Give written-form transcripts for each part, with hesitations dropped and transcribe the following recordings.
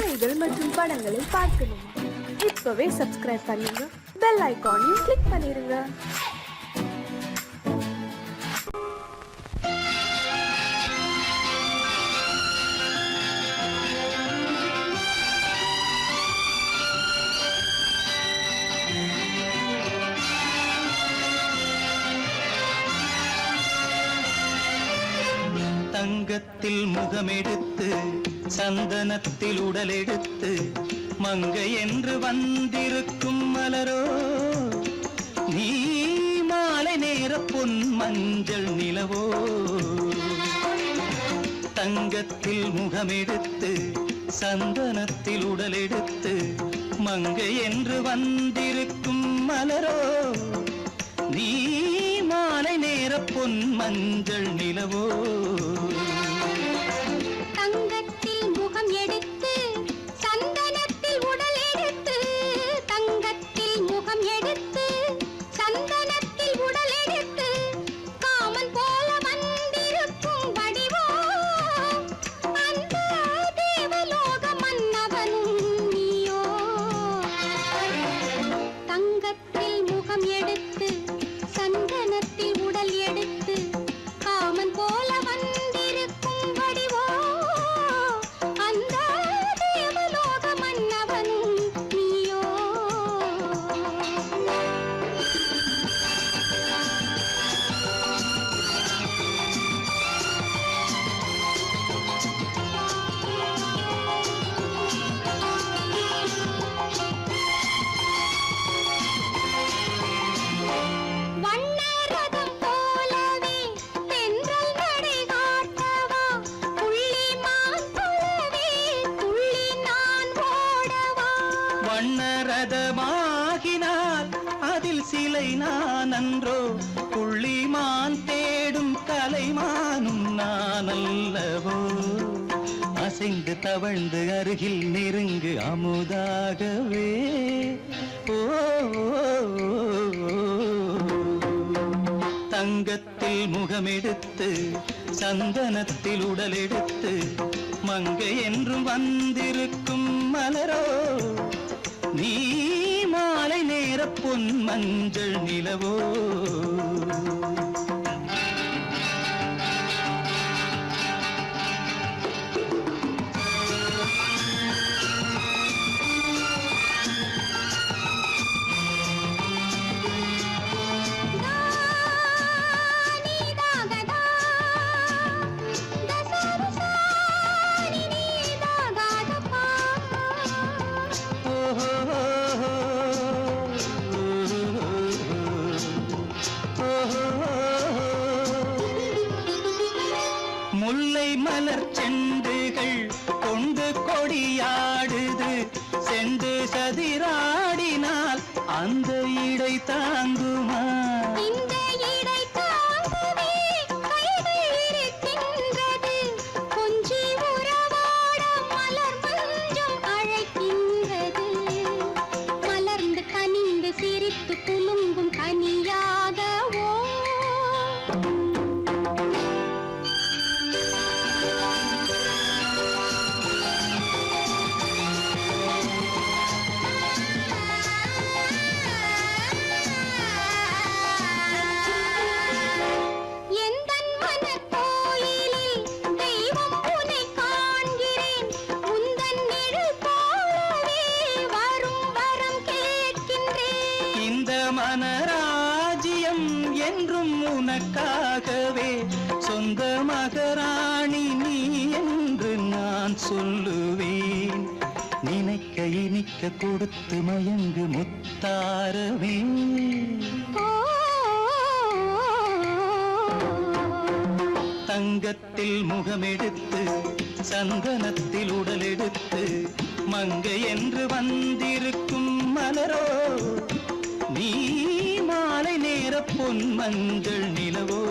கதைகள் மற்றும் படங்களை பார்க்கணுமா? இப்பவே சப்ஸ்கிரைப் பண்ணுங்க, பெல் ஐகானையும் கிளிக் பண்ணிருங்க. தங்கத்தில் முகமெடுத்து சந்தனத்தில் உடலெடுத்து மங்கை என்று வந்திருக்கும் மலரோ, நீ மாலை நேர பொன் மஞ்சள் நிலவோ. தங்கத்தில் முகமெடுத்து சந்தனத்தில் உடலெடுத்து மங்கை என்று வந்திருக்கும் மலரோ, நீ மாலை நேர பொன் மஞ்சள் நிலவோ. தங்கத்தில் முகம் எடுத்து சந்தனத்தில் உடல் எடுத்து, தங்கத்தில் முகம் எடுத்து சந்தனத்தில் உடல் எடுத்து காமன் போல வந்திருக்கும் வடிவோ, அந்த தேவலோக மன்னவனும் நீயோ. தங்கத்தில் முகம் எடுத்து சந்தனத்தில் உடல் எடுத்து காமன் போல வந்திருக்கும் வடிவோ, அந்த தேவலோக மன்னவனும் நீயோ. வண்ணரதம் போலவே தென்றல் நடை காட்டவா, புள்ளிமான் போலவே துள்ளி நான் ஓடவா. வண்ணரதமாகினால் அதில் சிலை நான் அன்றோ, புள்ளிமான் தேடும் கலைமானும் நான் அல்லவோ. அசைந்து தவழ்ந்து அருகில் நெருங்கு அமுதாகவே. ஓ, தங்கத்தில் முகமெடுத்து சந்தனத்தில் உடலெடுத்து மங்கை என்றும் வந்திருக்கும் மலரோ, நீ மாலை நேர பொன் மஞ்சள் நிலவோ. முல்லை மலர் செண்டுகள் கொண்டு கொடியாடுது, செண்டு சதிராடினால் அந்த இடை தாங்குமா? இந்த இடை தாங்கவே கைகள் இருக்கின்றது, கொஞ்சி உறவாட மலர் மஞ்சம் அழைக்கின்றது. மலர்ந்து கனிந்து சிரித்து குலுங்கும் கனியாகவோ. எந்தன் மனக்கோயிலில் தெய்வம் உன்னை காண்கிறேன், உந்தன் நிழல் போலவே வரும் வரம் கேட்கின்றேன். இந்த மனராஜ்யம் என்றும் உனக்காகவே, சொந்த மகராணி நீ என்று நான் சொல்லுவேன். நினைக்க இனிக்க கொடுத்து மயங்கு முத்தாரவே. தங்கத்தில் முகமெடுத்து சந்தனத்தில் உடலெடுத்து மங்கை என்று வந்திருக்கும் மலரோ, நீ மாலை நேர பொன் மஞ்சள் நிலவோ.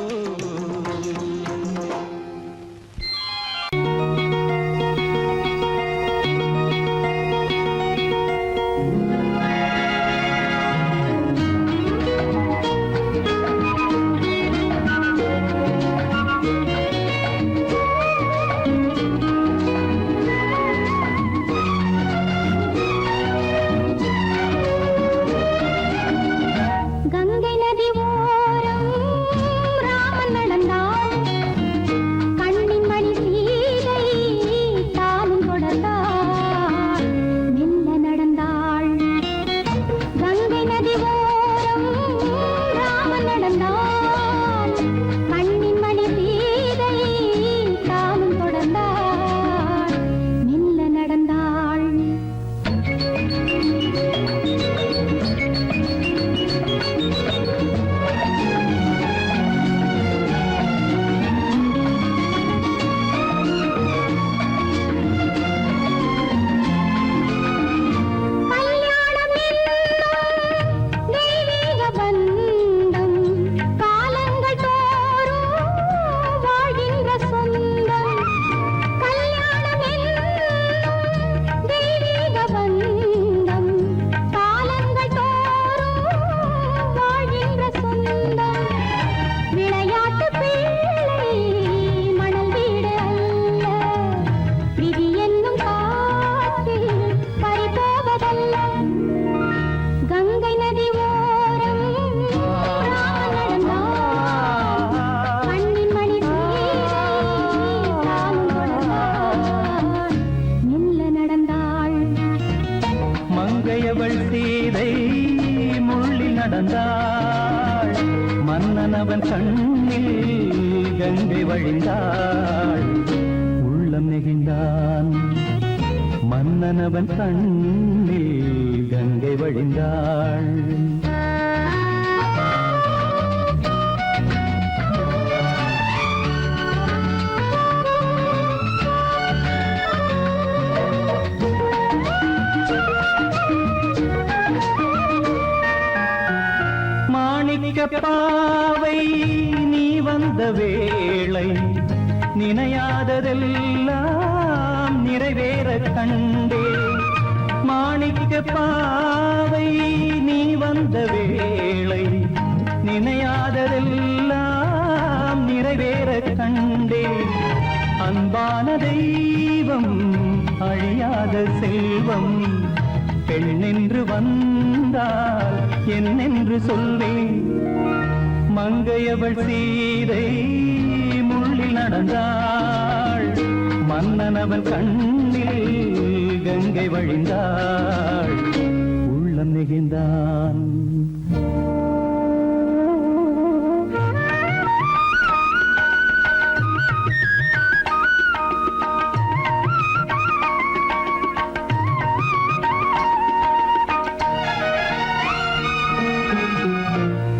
நடந்தாள் மன்னனவன் கண்ணில் கங்கை வழிந்தாள் உள்ளம் நெகிழ்ந்தான் மன்னனவன் கண்ணில் கங்கை வழிந்தாள் பாவை நீ வந்த வேளை நினையாததெல்லாம் நிறைவேற கண்டே மாணிக்க பாவை நீ வந்த வேளை நினையாததெல்லாம் நிறைவேற கண்டே அன்பான தெய்வம் அழியாத செல்வம் பெண்ணென்று வந்தால் என்னென்று சொல்வேன் மங்கையவள் சீதை முள்ளில் நடந்தாள் மன்னனவன் கண்ணில் கங்கை வழிந்தாள் உள்ளம் நெகிழ்ந்தான்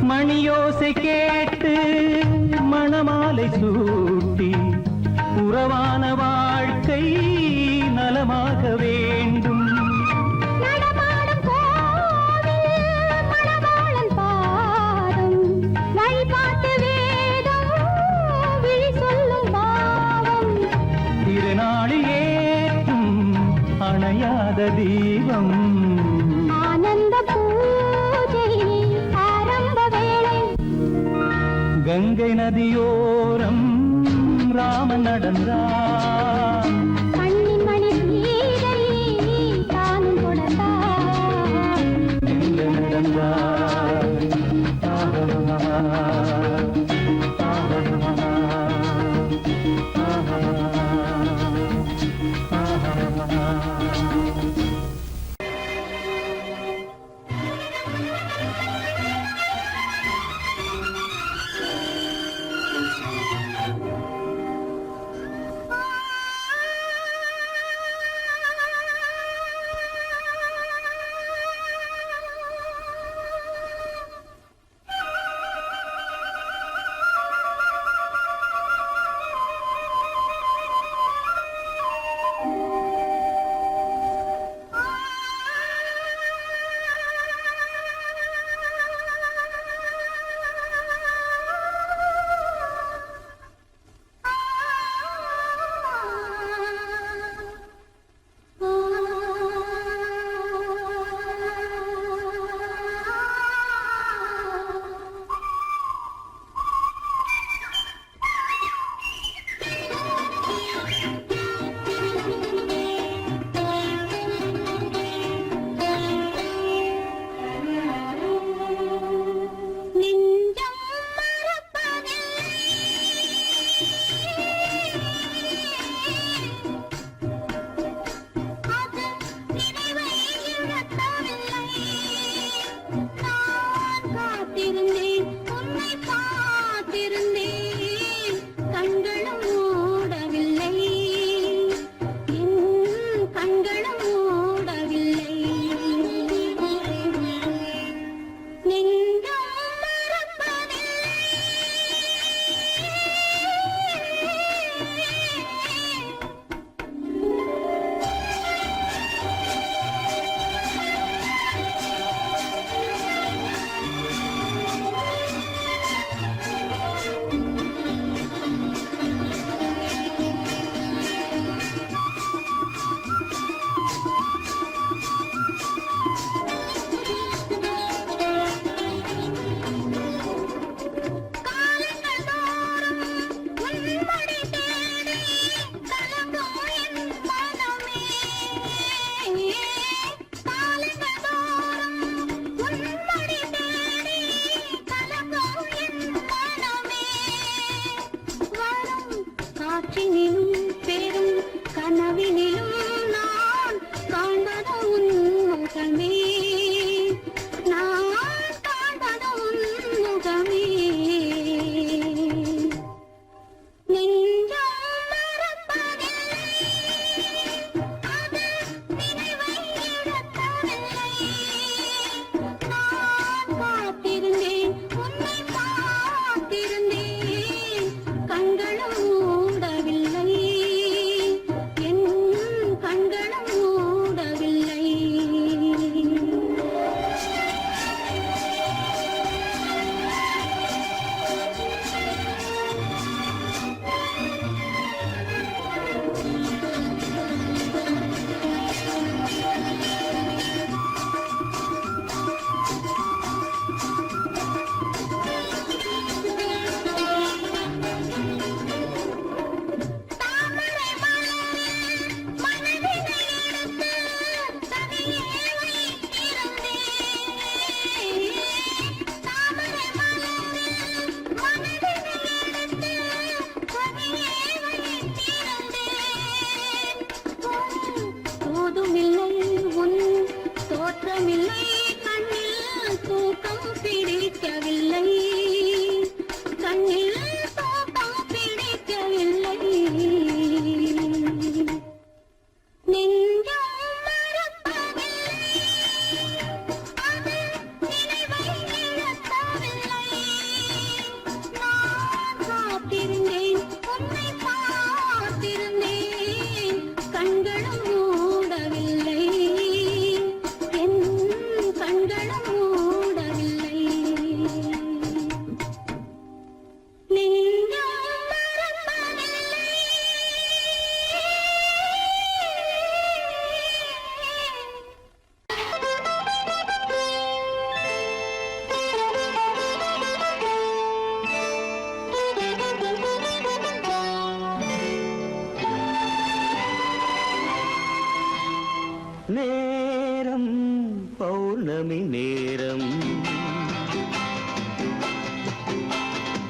மணியோசை கேட்டு மணமாலை சூட்டி உறவான வாழ்க்கை நலமாக வேண்டும் நடமாடும் கோவில் மணவாளன் பாதம் வழிபாட்டு வேதம் விழி சொல்லும் பாவம் திருநாளில் ஏற்றும் அணையாத தீபம் ஆனந்த பூஜை ஆரம்ப வேளை கங்கை நதியோரம் ராமன் நடந்தான் கண்ணின் மணி சீதை தானும் கொடுத்தான் எங்க நடந்தான் நேரம் பௌர்ணமி நேரம்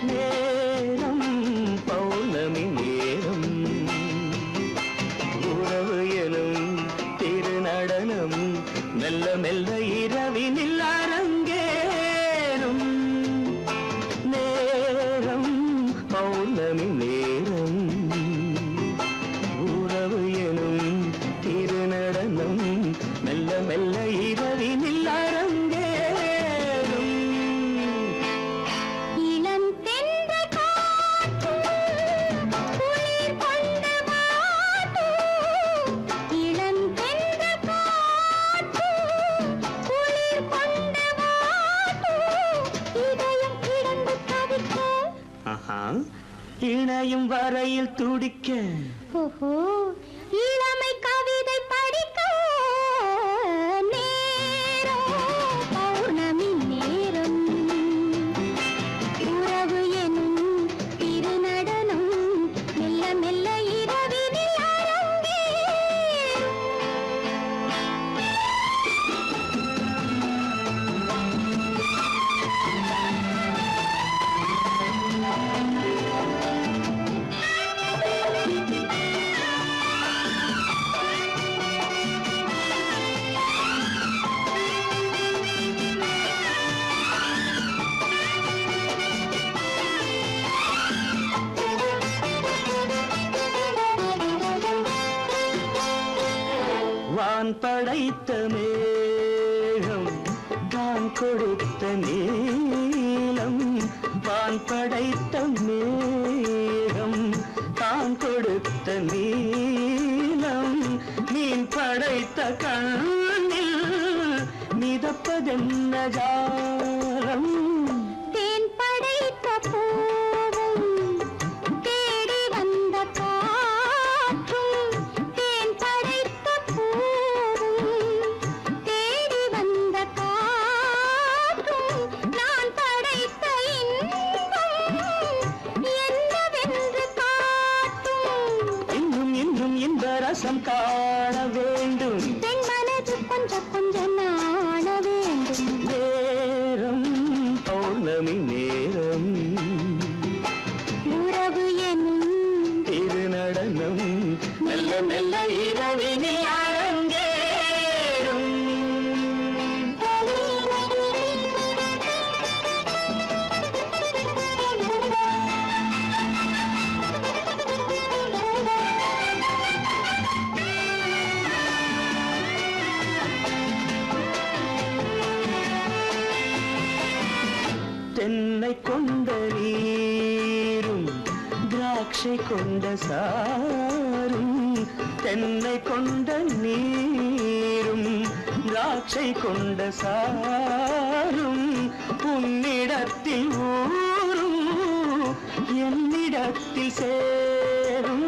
நேரம் பௌர்ணமி நேரம் உறவு எனும் திருநடனம் மெல்ல மெல்ல இரவினில் அரங்கேறும் நேரம் பௌர்ணமி நேரம் உறவு எனும் திருநடனம் மெல்ல மெல்ல இரவினில் அரங்கேறும் இளம் தென்றல் காற்றும் குளிர் கொண்ட வாட்டும் இளம் தென்றல் காற்றும் குளிர் கொண்ட வாட்டும் இதயம் கிடந்து தவிக்க இணையும் வரையில் துடிக்க ஓஹோ இளமை கவிதை படிக்க நேரம் பௌர்ணமி நேரம் உறவு எனும் திருநடனம் மெல்ல மெல்ல இரவினில் அரங்கேறும் வான் படைத்த மேகம் தான் கொடுத்த நீலம் வான் படைத்த மேகம் தான் கொடுத்த நீலம் மீன் படைத்த கண்ணில் மிதப்பதென்ன ஜாலம் தேன் படைத்த பூவும் தேடி வந்த காற்றும் தேன் படைத்த பூவும் தேடி வந்த காற்றும் நான் படைத்த இன்பம் என்னவென்று காட்டும் இன்னும் இன்னும் இந்த ரசம் காண வேண்டும் பெண் மனது கொஞ்சம் கொஞ்சம் நாண வேண்டும் நேரம் பௌர்ணமி நேரம் உறவு எனும் திருநடனம் மெல்ல மெல்ல இரவினில் அரங்கேறும் தென்னை கொண்ட நீரும் திராட்சை கொண்ட சாரும் தென்னை கொண்ட நீரும் திராட்சை கொண்ட சாரும் உன்னிடத்தில் ஊரும் என்னிடத்தில் சேரும்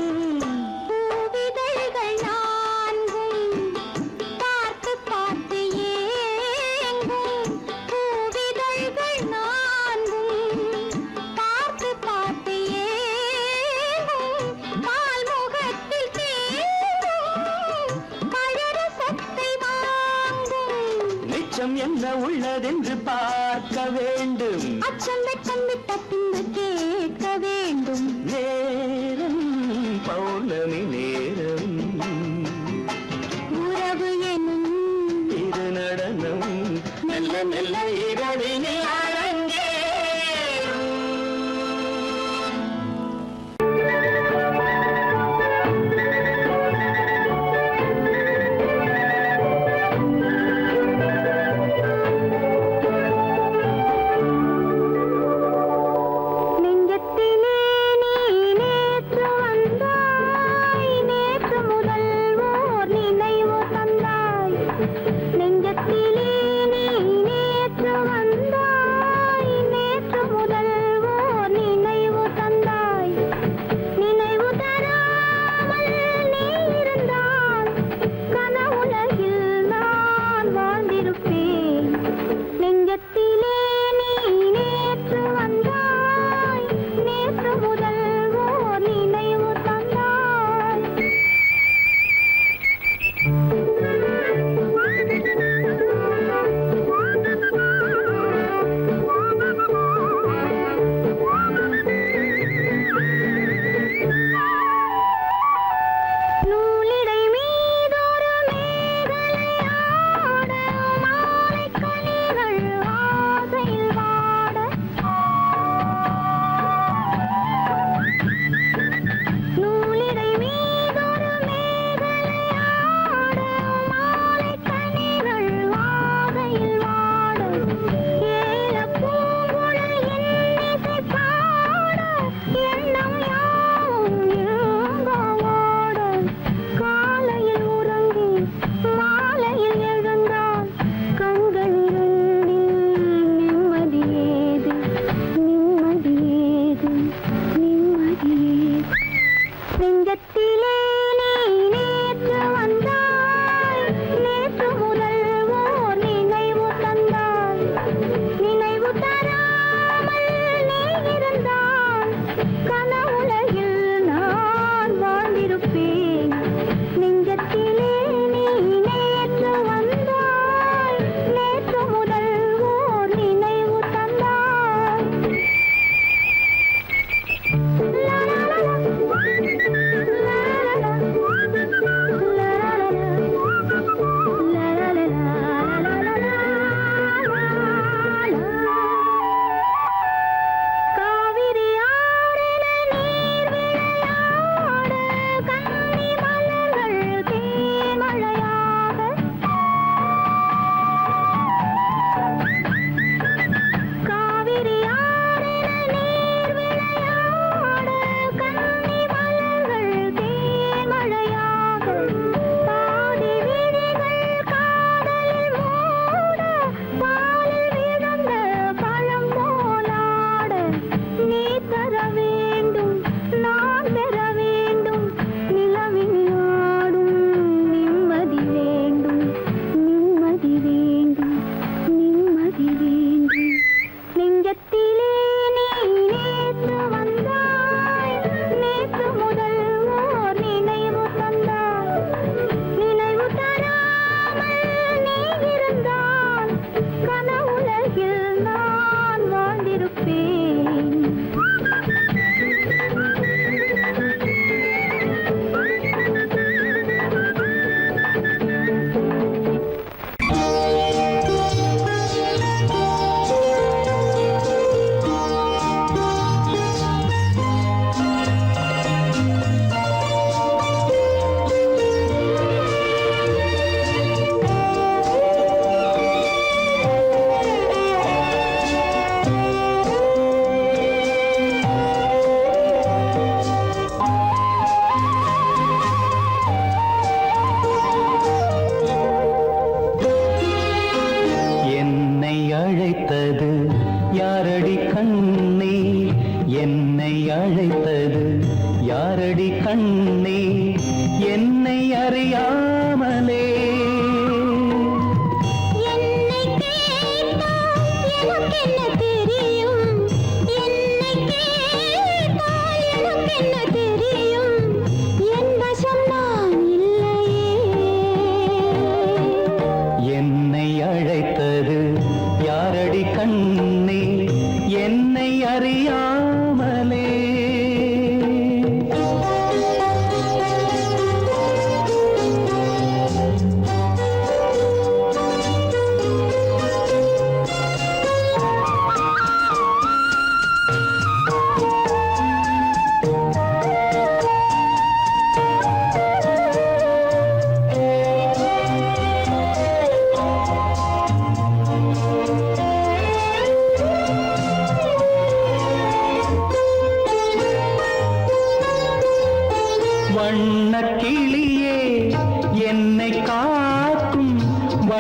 பூவிதழ்கள் நான்கும் பார்த்து பார்த்து ஏங்கும் பூவிதழ்கள் நான்கும் பார்த்து பார்த்து ஏங்கும் பால்முகத்தில் தேங்கும் பழரசத்தை வாங்கும் நிச்சம் என்ன உள்ளதென்று பார்க்க வேண்டும் அச்சம் வெச்சம் விட்ட பின்பு கேட்க வேண்டும் நேரம் பௌர்ணமி நேரம் உறவு எனும் திருநடனம் மெல்ல மெல்ல இரவினில் அரங்கேறும் நெஞ்சத்திலே நீ நேற்று வந்தாய் நேற்று முதல் ஓர் நினைவு தந்தாய் நெஞ்சத்திலே நீ நேற்று வந்தாய் நேற்று முதல் ஓர் நினைவு தந்தாய் நினைவு தராமல் நீ இருந்தால் கனவுலகில் நான் வாழ்ந்திருப்பேன் நெஞ்சத்திலே நீ நேற்று வந்தாய் நேற்று முதல் ஓர் நினைவு தந்தாய்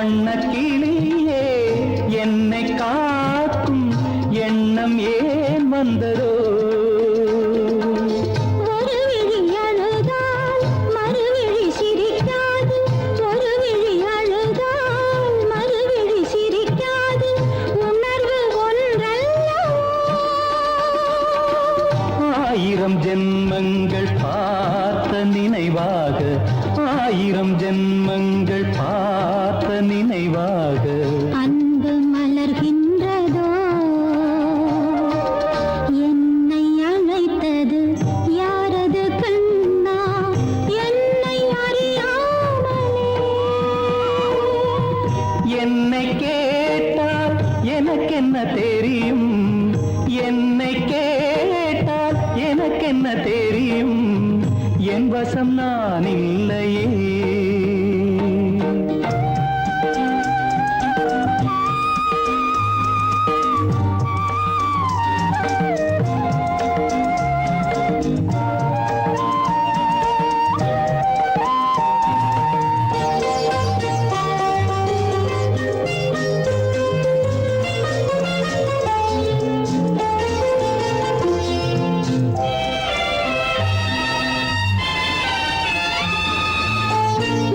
வண்ணக்கிளியே என்னை காக்கும் எண்ணம் ஏன் வந்ததோ ஒரு விழி அழுதால் மறுவிழி சிரிக்காது ஒரு விழி அழுதால் மறுவிழி சிரிக்காது உணர்வு ஒன்றல்லவோ ஆயிரம் ஜென்மங்கள் பார்த்த நினைவாக ஆயிரம் ஜென்மங்கள் பார்த்த நினைவாக அன்பு மலர்கின்றதோ என்னை அழைத்தது யாரது கண்ணா என்னை அறியாமலே என்னை கேட்டால் எனக்கென்ன தெரியும் என்னை கேட்டால் எனக்கென்ன தெரியும் என் வசம் நான் இல்லையே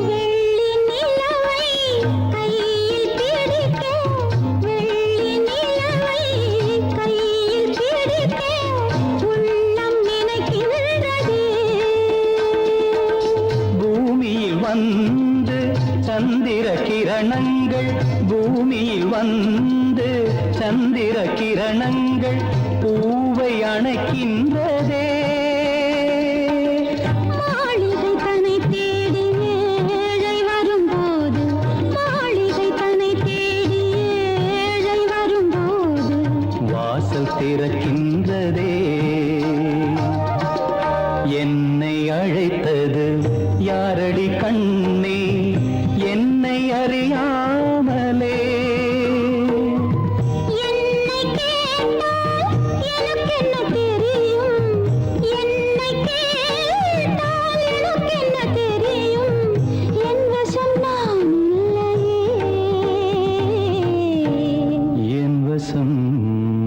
வெள்ளி நிலவை கையில் பிடிக்க வெள்ளி நிலவை கையில் பிடிக்க உள்ளம் நினைக்கின்றதே பூமியில் வந்து சந்திர கிரணங்கள் பூமியில் வந்து சந்திர கிரணங்கள் பூவை அணைக்கின்றதே மாளிகை தன்னை தேடி ஏழை வரும்போது மாளிகை தன்னை தேடி ஏழை வரும்போது வாசல் திறக்கின்றதே என்னை அழைத்தது யாரடி கண்ணே என்னை அறியாமலே என்னை கேட்டால் எனக்கென்ன தெரியும் என்னை கேட்டால் எனக்கென்ன தெரியும் என் வசம் நான் இல்லையே என் வசம்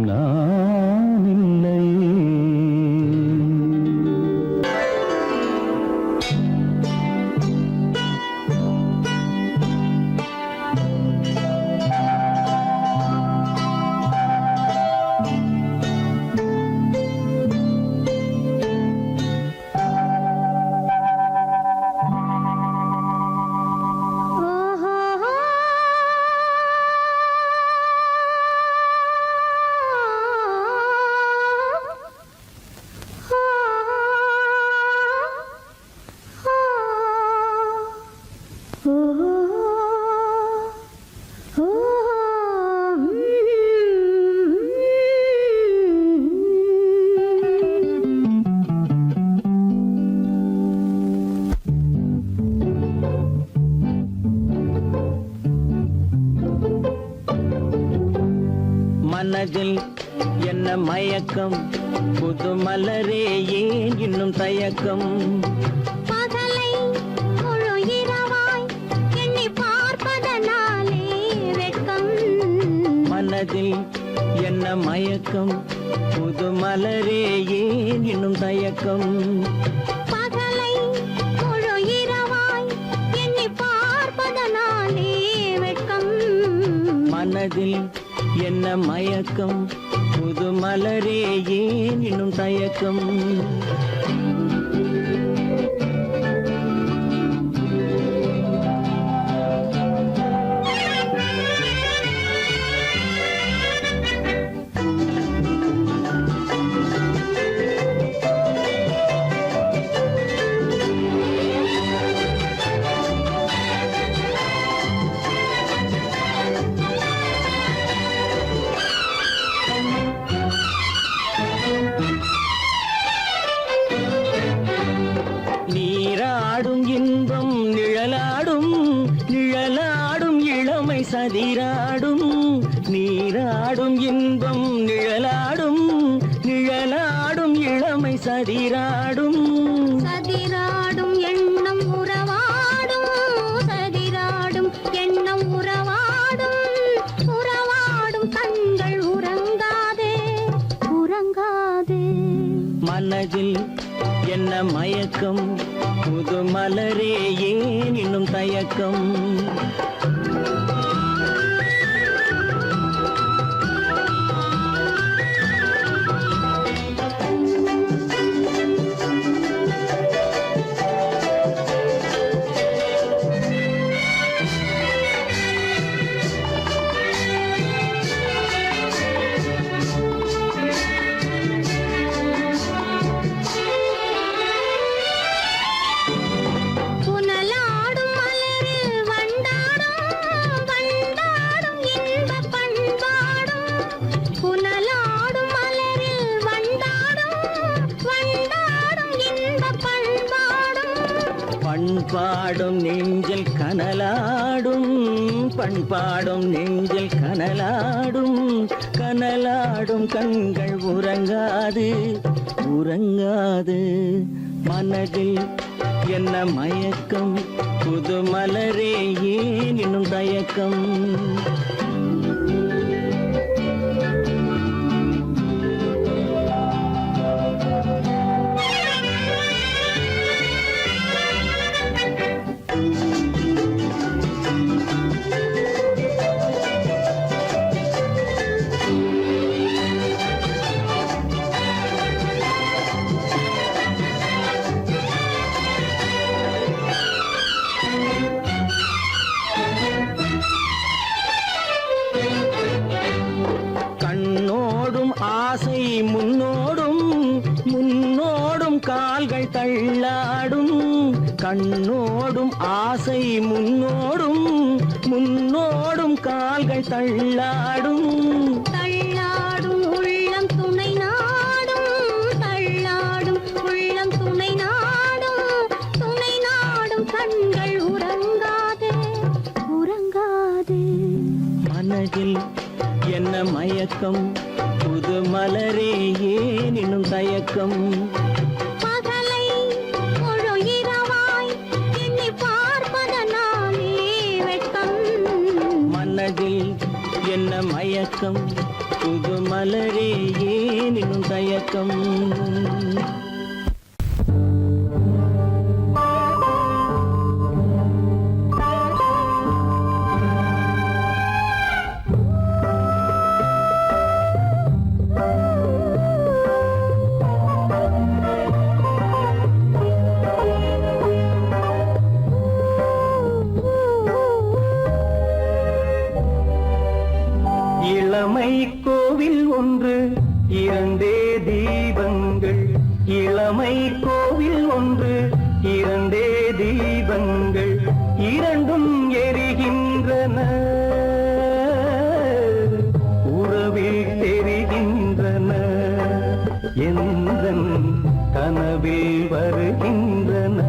நான் இல்லை மனதில் என்ன மயக்கம் புது மலரே ஏன் இன்னும் தயக்கம் பகலை முழு இரவாய் எண்ணி பார்ப்பதனாலே வெட்கம் மனதில் என்ன மயக்கம் புது மலரே ஏன் இன்னும் தயக்கம் பகலை முழு இரவாய் எண்ணி பார்ப்பதனாலே வெட்கம் மனதில் என்ன மயக்கம் புது மலரே ஏன் இன்னும் தயக்கம் நீராடும் இன்பம் நிழலாடும் நிழலாடும் இளமை சதிராடும் நீராடும் இன்பம் நிழலாடும் நிழலாடும் இளமை சதிராடும் சதிராடும் எண்ணம் உறவாடும் சதிராடும் எண்ணம் உறவாடும் என்ன மயக்கம் புது மலரே ஏன் இன்னும் தயக்கம் பண்பாடும் நெஞ்சில் கனலாடும் பண்பாடும் நெஞ்சில் கனலாடும் கனலாடும் கண்கள் உறங்காது உறங்காது மனதில் என்ன மயக்கம் புது மலரே ஏன் இன்னும் தயக்கம் ஆசை முன்னோடும் முன்னோடும் கால்கள் தள்ளாடும் கண்ணோடும் ஆசை முன்னோடும் முன்னோடும் கால்கள் தள்ளாடும் தள்ளாடும் உள்ளம் துணை நாடும் தள்ளாடும் உள்ளம் துணை நாடும் கண்கள் உறங்காது உறங்காது மனதில் என்ன மயக்கம் புது மலரே ஏன் இன்னும் தயக்கம் பகலை முழு இரவாய் எண்ணி பார்ப்பதனாலே வெட்கம் மனதில் என்ன மயக்கம் புது மலரே ஏன் இன்னும் தயக்கம் இளமை கோவில் ஒன்று இரண்டே தீபங்கள் இளமை கோவில் ஒன்று இரண்டே தீபங்கள் இரண்டும் எரிகின்றன உறவில் தெரிகின்றன எந்தன் கனவில் வருகின்றன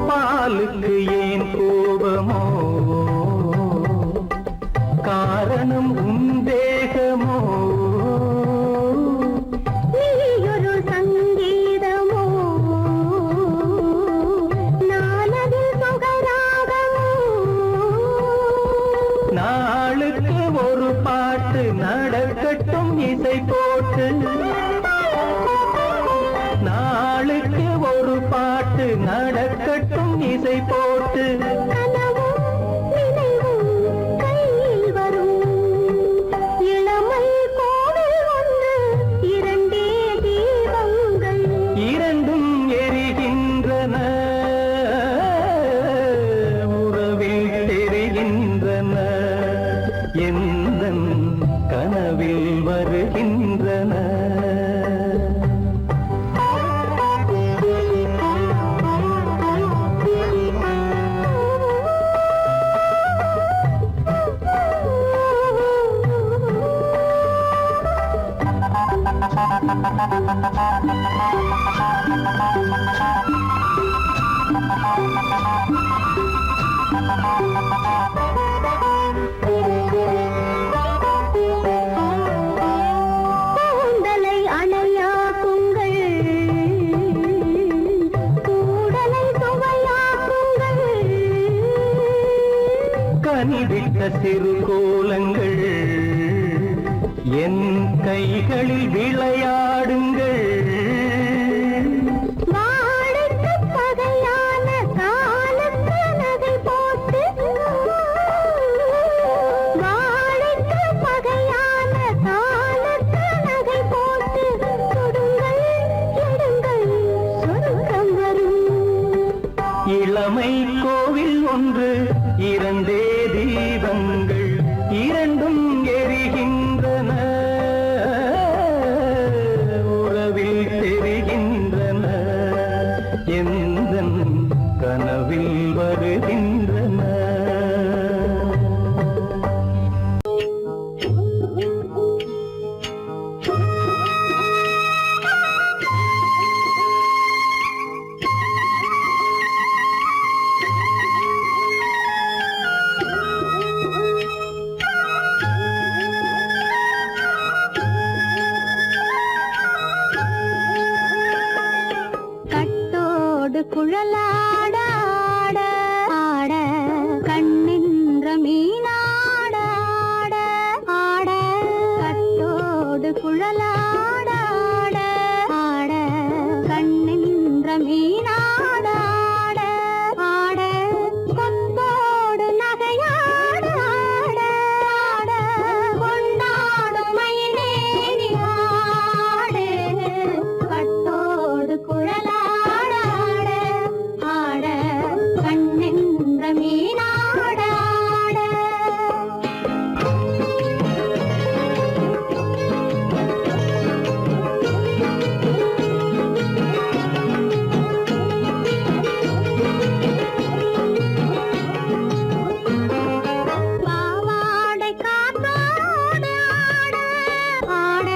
பாலுக்கு ஏன் கோபமோ காரணம் உந்தேகமோ நீயொரு சங்கீதமோ நானது சுகராகமோ நாளுக்கு ஒரு பாட்டு நடக்கட்டும் இசை போட்டு நாளுக்கு ஒரு பாட்டு நடக்கட்டும் இசை போட்டு கனவும் நினைவும் கையில் வரும் இளமை கோவில் ஒன்று இரண்டே தீபங்கள் இரண்டும் எரிகின்றன உறவில் தெரி வருகின்றன. கூந்தலை அணையாக்குங்கள், கூடலை சுவையாக்குங்கள். கனிவிட்ட சிறு கோலங்கள் என் கைகளில் விளையாடுங்கள். வாழைக்கு பகையான காலுக்கு நகை போட்டு, வாழைக்கு பகையான காலுக்கு நகை போட்டு தொடுங்கள், எடுங்கள், சொர்க்கம் வரும். இளமை கோவில் ஒன்று, இரண்டே தீபங்கள், இரண்டும் எரிகின்றன, உறவில் தெரிகின்றன, எந்தன் கனவில் வருகின்றன. கட்டோடு குழலாட ஆட ஆட, கண்ணின்ற மீனாட ஆட ஆட. கட்டோடு குழலாட ஆட ஆட, கண்ணின்ற மீனாட ஆட ஆட. கொத்தோடு நகையாட ஆட ஆட, கொண்டாடும் மயிலேறி ஆடு. கட்டோடு குழலாட ஆட ஆட, கண்ணின்ற மீனாட ஆட. பாவாடை காத்தோடு ஆட ஆட,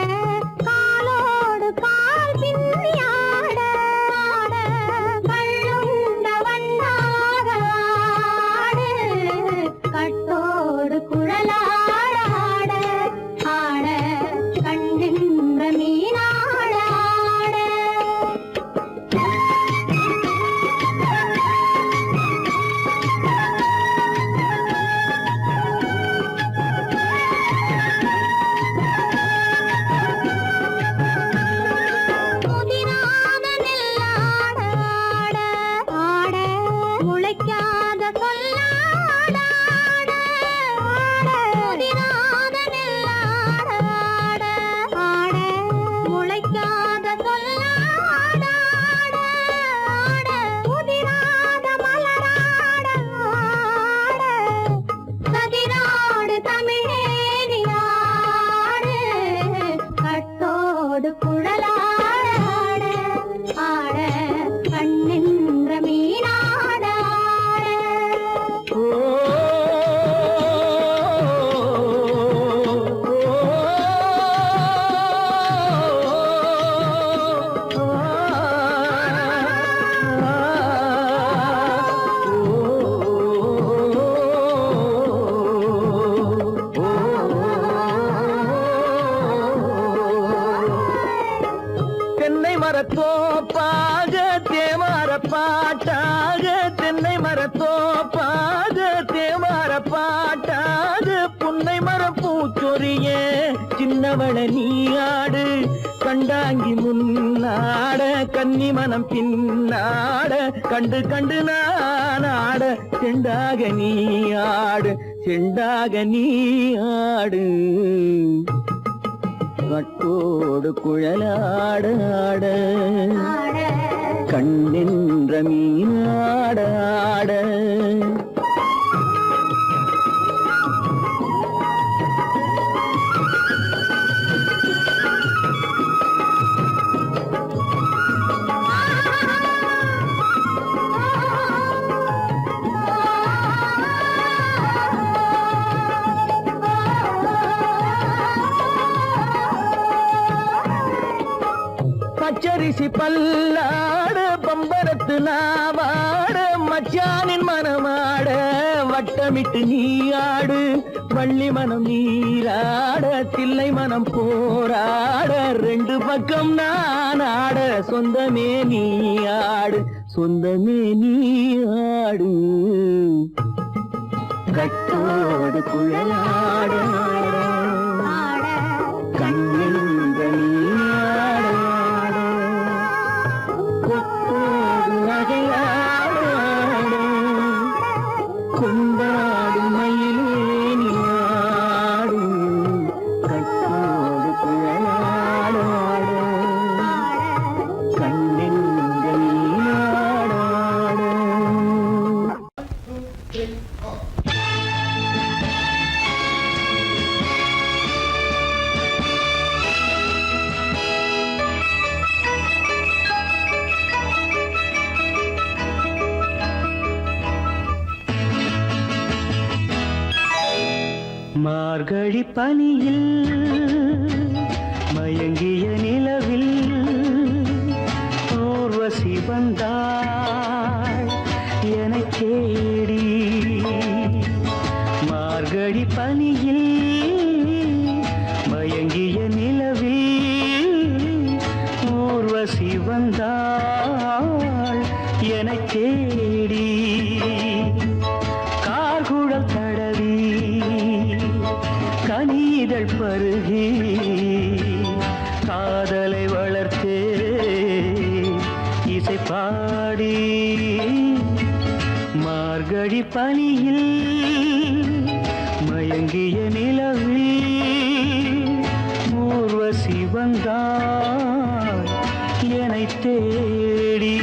காலோடு கால் பின்னி ஆட ஆட. கள்ளுண்ட வண்ணாக ஆடு, கட்டோடு குழலாட ஆட ஆட, கண்ணின்ற மீனாட ஆட. முதிராத நெல்லாட ஆட ஆட, முளைக்காத சொல்லாட ஆட ஆட. முதிராத நெல்லாட ஆட ஆட, முளைக்காத சொல்லாட ஆட ஆட. முதிராத மலராட ஆட, கதிராடு தமிழேறி ஆடு. கட்டோடு குழலாட ஆட ஆட, கண்ணின்ற மீனாட ஆட. தென்னை மரத்தோப்பாக தேமார பாட்டாக, தென்னை மரத்தோப்பாக தேமார பாட்டாக, புன்னை மரம் பூச்சொரிய சின்னவள நீயாடு. கண்டாங்கி முன்னாட, கன்னி மனம் பின்னாட, கண்டு கண்டு நானாட, செண்டாக நீயாடு, செண்டாக நீயாடு. கட்டோடு குழலாட ஆட, ஆட கண்ணின்ற மீனாட ஆட. பச்சரிசி பல்லாடு பம்பரத்து நாவாடு மச்சானின் மனமாட வட்டமிட்டு நீ ஆடு வள்ளி மனம் நீராட தில்லை மனம் போராட ரெண்டு பக்கம் நான் ஆட சொந்தமே நீ ஆடு சொந்தமே நீ ஆடு கட்டோடு குழலாட கண்ணில் நீயாட கொத்தோடு நகையாட கொண்டாடு மயிலே நீயாடு கட்டோடு குழலாட கண்ணில் நீயாட மார்கழி பனியில் மயங்கிய நிலவில் ஊர்வசி வந்தாள் எனச் தேடி மார்கழி பனியில் மயங்கிய நிலவில் ஊர்வசி வந்தாள் எனச் தேடி கார்குழல் தடவி கனிதழ் பருகி காதலை வளர்த்தே இசை பாடி மார்கழி பனியில் மயங்கிய நிலவில் ஊர்வசி வந்தாள் என்னைத் தேடி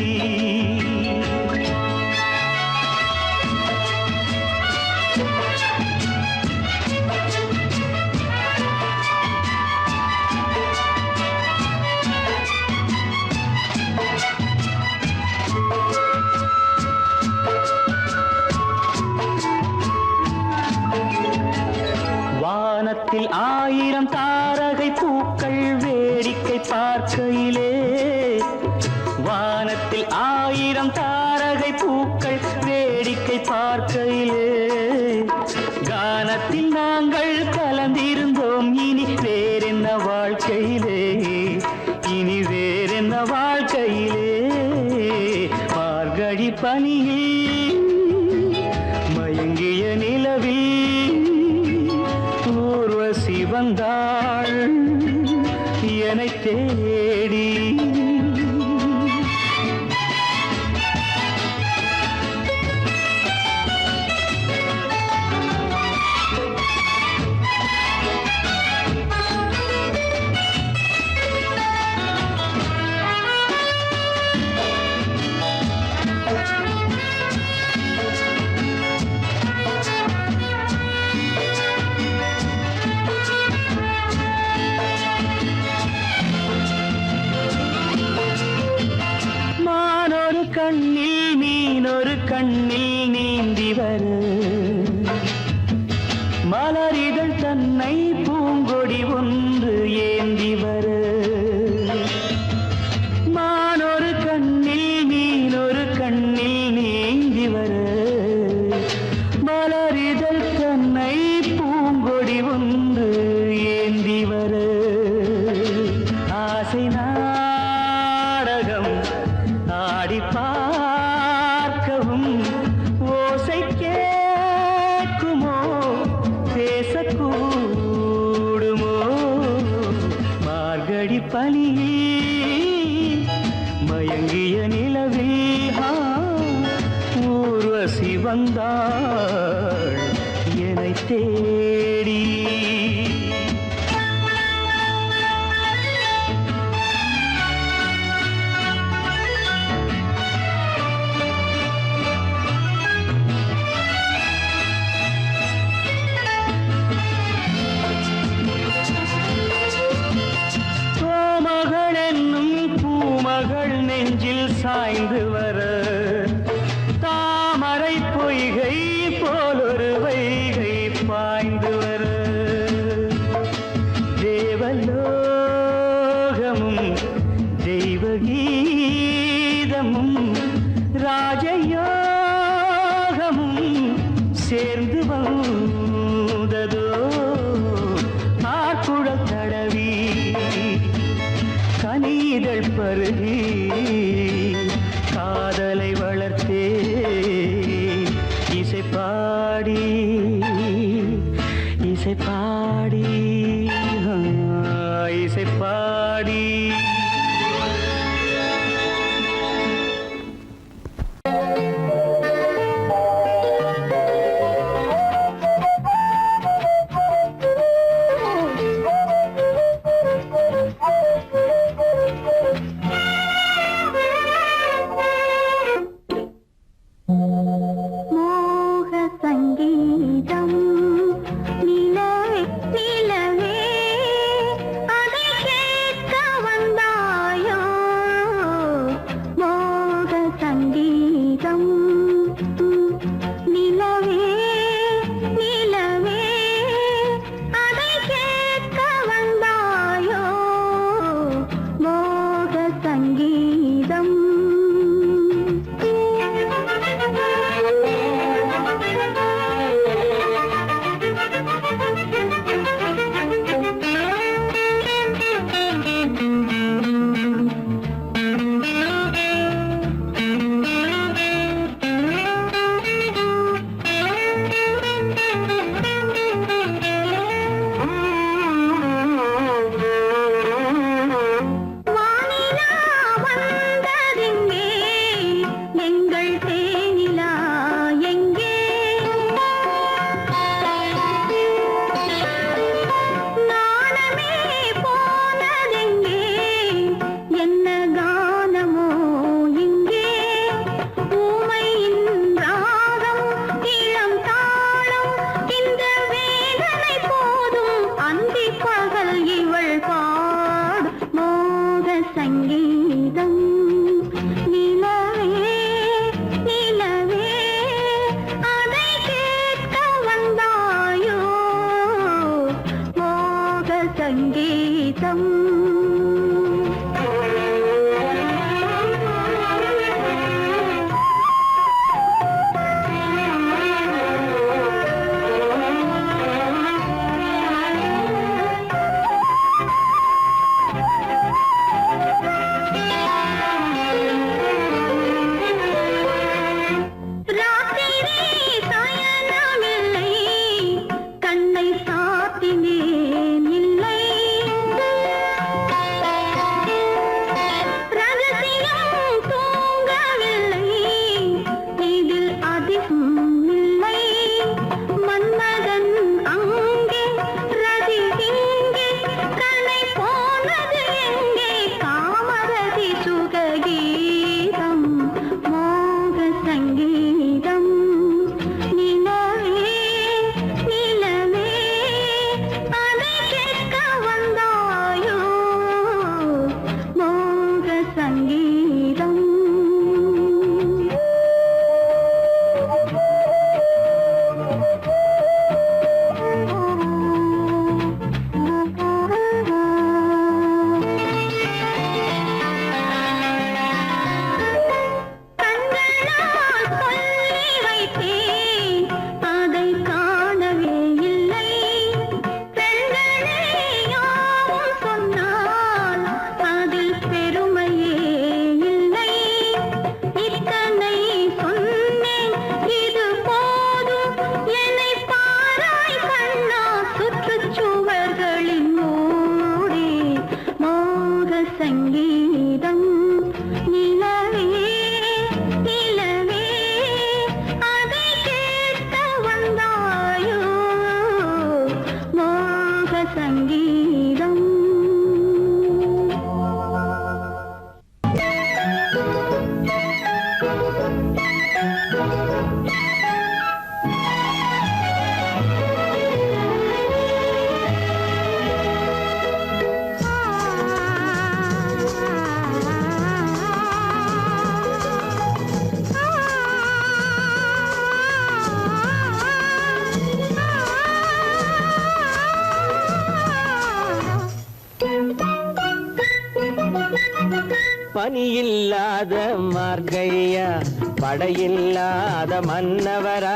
வானத்தில் 1000 தாரகை பூக்கள் வேடிக்கை பார்க்கையிலே வானத்தில் 1000 தாரகை பூக்கள் வேடிக்கை பார்க்கையிலே கானத்தில் நாங்கள் கலந்திருந்தோம் இனி வேறென்ன வாழ்க்கையிலே இனி வேறென்ன வாழ்க்கையிலே மார்கழி பனியில் மயங்கிய நிலவில் ஊர்வசி வந்தாள் என்னைத் தேடி கண்ணில் மீனொரு கண்ணில் நீந்தி வர மலரிதழ் தன்னை பூங்கொடி ஒன்று ஏந்தி வர மானொரு கண்ணில் மீனொரு கண்ணில் நீந்தி வர மலரிதழ் தன்னை பூங்கொடி ஒன்று ஏந்தி வர ஆசை நாடகம் ஆடி பார்க்கவும் ஓசை கேட்குமோ பேசக்கூடுமோ மார்கழி பனியில் மயங்கிய நிலவில் ஊர்வசி வந்தாள் என்னைத் தேடி மகள் நெஞ்சில் சாய்ந்து வர தாமரை பொய்கை போலொரு வைகை பாய்ந்து வர தேவலோகமும் தெய்வ தெய்வகீதமும் ராஜயோகமும் சேர்ந்து வந்ததோ ஆக்குழல் தடவி கனிதழ் பருகி காதலை வளர்த்தே இசை பாடி இசை பாடி இசை பாடி பனியில்லாத மார்கழியா படையில்லாத மன்னவரா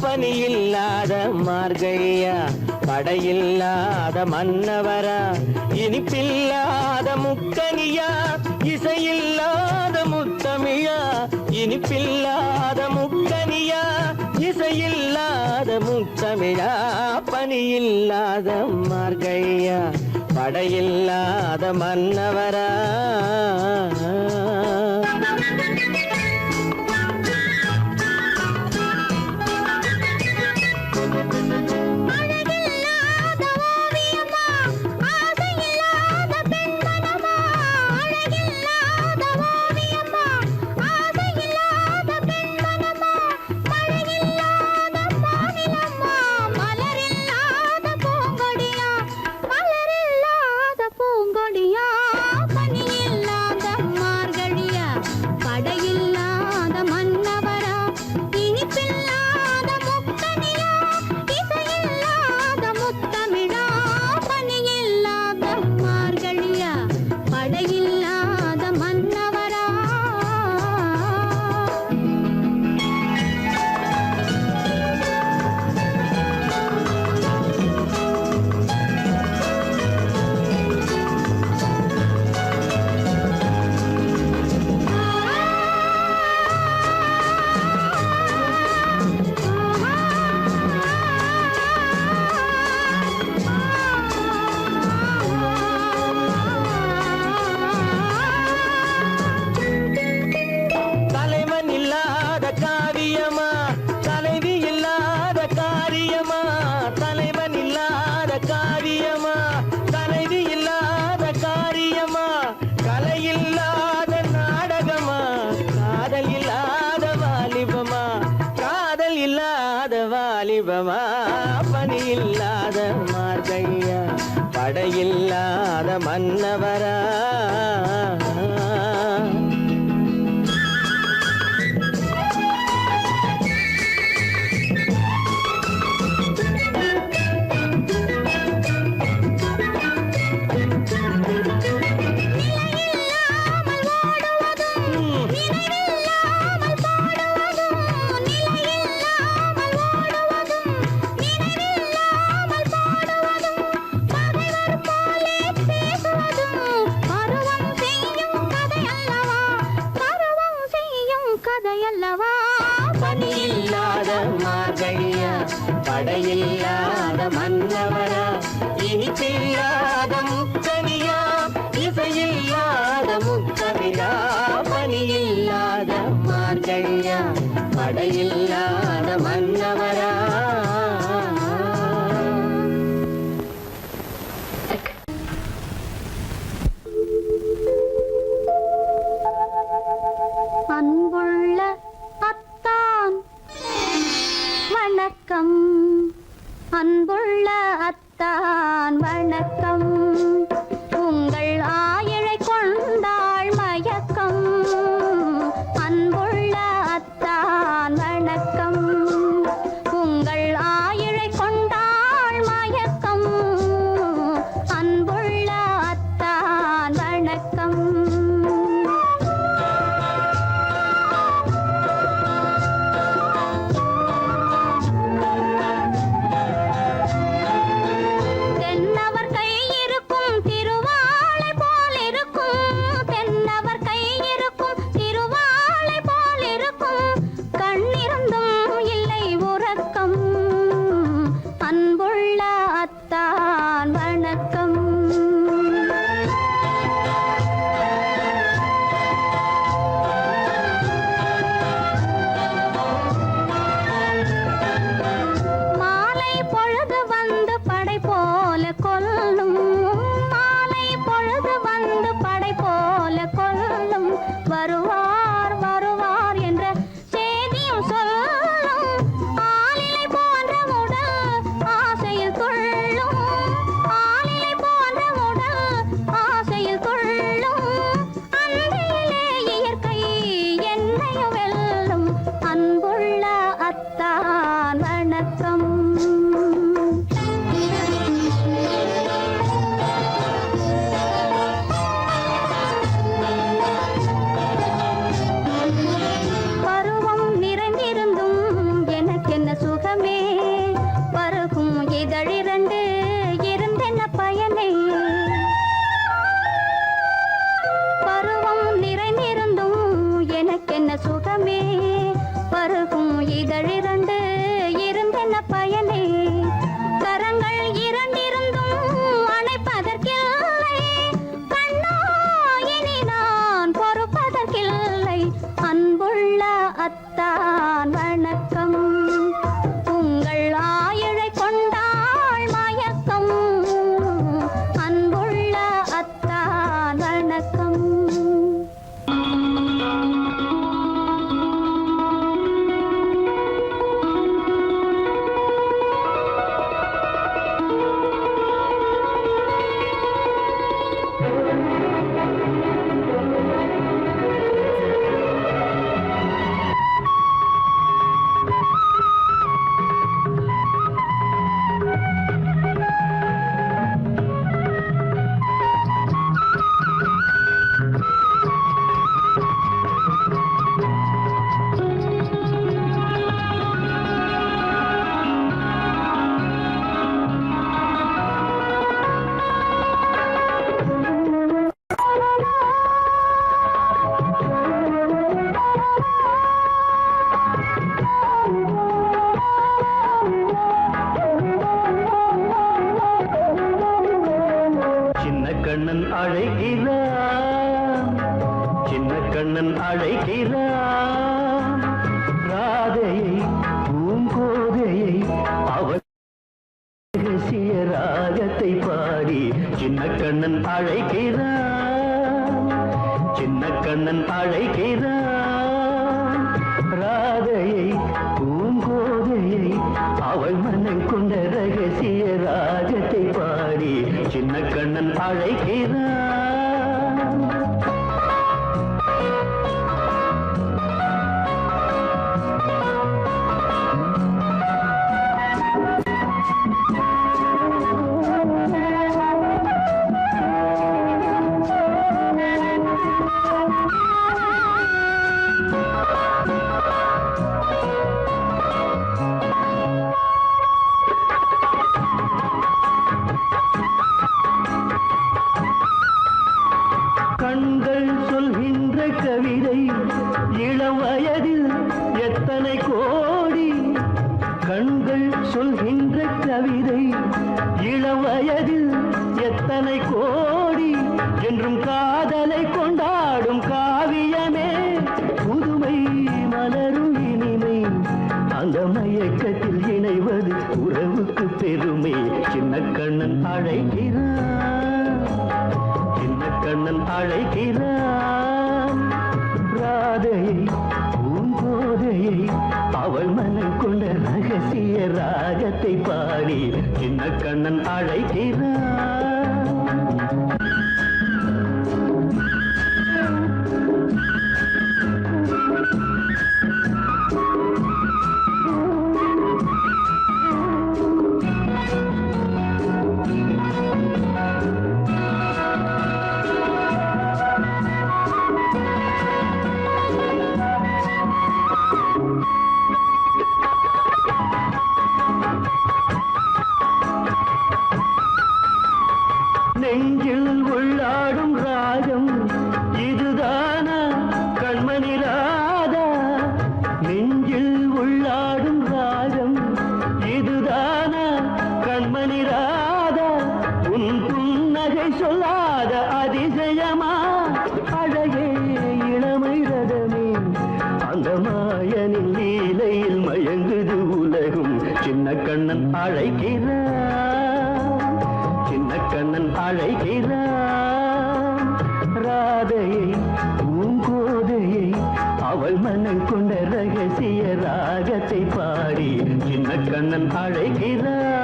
பனியில்லாத மார்கழியா படையில்லாத மன்னவரா இனிப்பில்லாத முக்கனியா இசையில்லாத முத்தமிழா இனிப்பில்லாத முக்கனியா இசையில்லாத முத்தமிழா பனியில்லாத மார்கழியா படையில்லாத மன்னவரா வாலிபமா பனியில்லாத மார்கழியா படையில்லாத மன்னவரா பனியில்லாத மார்கழியா படையில்லாத மன்னவரா இனிப்பில்லாத முக்கனியா இசையில்லாத முக்கவிழா பனியில்லாத மார்கழியா படையில்லாத மன்னவரா அன்புள்ள அத்தான் வணக்கம் அன்புள்ள அத்தான் வணக்கம் உங்கள் ஆயிழை கொண்டாள் மயக்கம் அன்புள்ள அத்தான் வணக்கம் நிறைந்திருந்தும் எனக்கென்ன சுகமே பருகும் இதழிரண்டு இருந்தென்ன பயனே கரங்கள் இரண்டிருந்தும் அணைப்பதற்கில்லை கண்ணா இனி நான் பொறுப்பதற்கில்லை அன்புள்ள அத்தான் வணக்கம் உங்கள் ஆயுளை கொண்டாள் மயக்கம் அன்புள்ள அத்தான் வணக்கம் கண்ணன் அழைக்கிறான் சின்ன கண்ணன் அழைக்கிறான் ராதையை பூங்கோதையை அவள் ரகசிய ராகத்தை பாடி சின்ன கண்ணன் அழைக்கிறான் சின்ன கண்ணன் அழைக்கிறான் ராதையை பூங்கோதையை அவள் மனம் கொண்ட ரகசிய ராகத்தை பாடி சின்ன கண்ணன் அழைக்கிறான் கண்கள் சொல்கின்ற கவிதை இளம் வயதில் எத்தனை கோடி கண்கள் சொல்கின்ற கவிதை இளம் வயதில் எத்தனை கோடி என்றும் காதலை கொண்டாடும் காவியமே புதுமை மலரும் இனிமை அந்த மயக்கத்தில் இணைவது உறவுக்கு பெருமை சின்ன கண்ணன் அழைக்கிறான் சின்ன கண்ணன் அழைக்கிறான் ராதையை பூங்கோதையை அவள் மனம் கொண்ட ரகசிய ராகத்தை பாடி சின்ன கண்ணன் அழைக்கிறான் நெஞ்சில் உள்ளாடும் ராகம் இதுதானா கண்மணி ராதா நெஞ்சில் உள்ளாடும் ராகம் இதுதானா கண்மணி ராதா உன் புன்னகை சொல்லாத அதிசயமா அழகே இளமை ரதமே அந்த மாயனின் லீலையில் மயங்குது உலகும் சின்ன கண்ணன் அழைக்கிறான் சின்ன கண்ணன் அழைக்கிறான் ராதையை பூங்கோதையை அவள் மனம் கொண்ட ரகசிய ராகத்தை பாடி சின்ன கண்ணன் அழைக்கிறான்